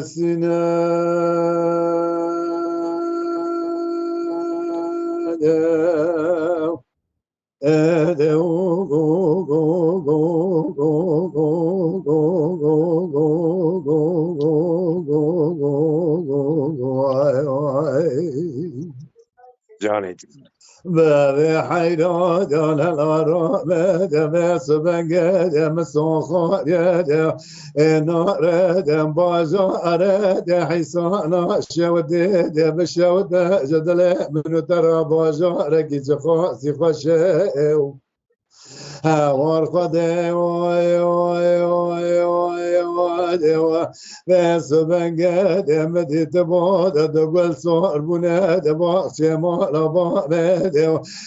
سینه جانت بابي حيران الارو بدم سبنجدم سوخيدم ناردم بازارد حسان شوددم شود جدل من ترى بازارك جخاصي خشه هوار خده وای وای وای وای وای وای بس بنگه مدیت باد دگل سر بونه دبا شمال باد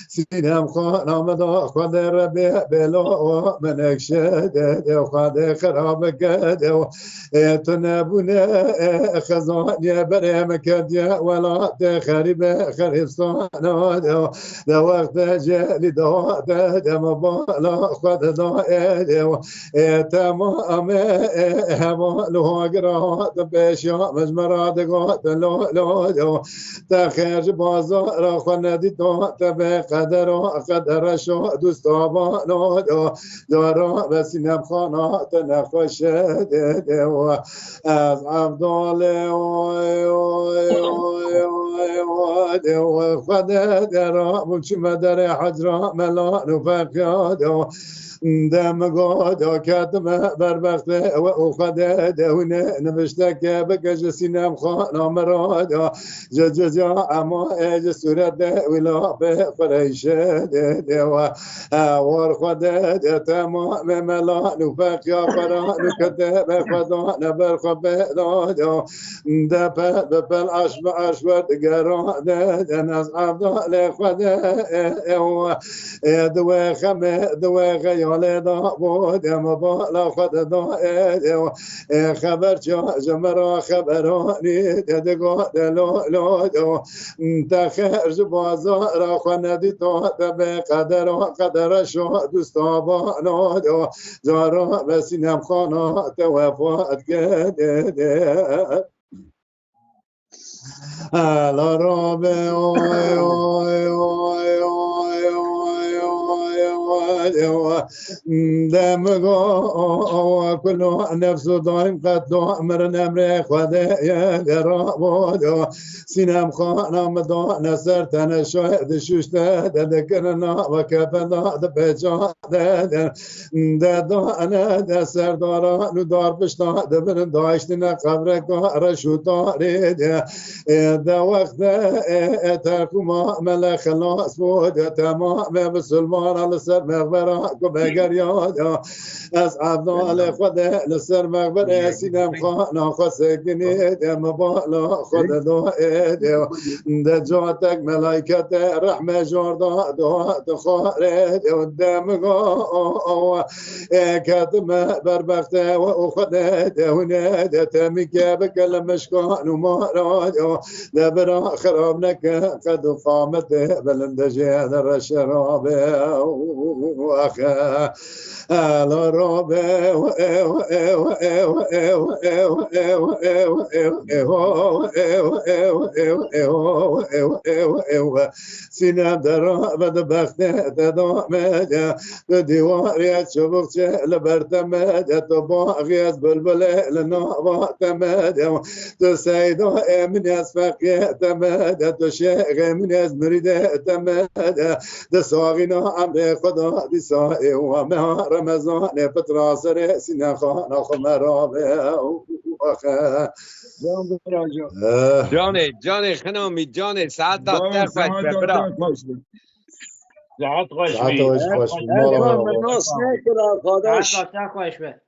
سینم خانم دا خده ربی بلا منک شده خده خراب کده تو نبونه خزانه برم کدیه ولا تخریب خریبستان ده وقت جلی داده دم بالا خود داده تمام همالو گرات بشیا مجمرات گات لو تخرج بازار خندی تو به قدر شو دوست آبانو دارا بسینم خانات نخوش ده از عبدال خود درا مچ مدر حجرا ملان فقیاد دم قادا كاتم بربخت وخد دونه نبشتك بكج سينام خان مرادا جا اما اج صورت ولا بفريش دوا ور خد تمام ملان وفقيا فران كتب خدا نبر خب دادا دبل اشبر دقرا دناز عبد خد دوا خم دوا غيال دا بودم بالا خد دا خبر جمرا خبراني دقا دلو تخرج بازار خندي تو به قدر شو دوست آبانو زارا بسینم خانا توفات کده الا رابه اوی اوی اوی دمغا كل نفس ضايم قد امر امر خدا يا درابود سينام خانم مدان نصر تن شاهد شوشت ذكرنا وكفنا بجا دا انا دا سردارا ندار بشتا دبن داشتنا قبرك رشوتا ريد دا وقت تركما ملا خلاص بود تمام مسلمان على سر مغبرة بگر یاد از عبدال خود لسر مغبر سینم خانا خسکنی دم بالا خود داید ده جاتک ملائکت رحمه جاردا داد خارد دم گا کتم بربخت و خود دهونه ده تمی که بکل مشکان و ماراد ده برا خراب نکه قد قامت بلند جهد رشرابه على رابه سینم در بد بخت دامه دیواری چوبک لبرتمه تو باقی از بلبل لناباتمه تو سیدا من از فقیتمه تو شیخ من از مریدتمه ده ساقینا امر خدا دیسای و مه رمضان فترة سر سینه خانه خمرابه جان خنامی جان ساعت دکتر خوش به ساعت خوش خوش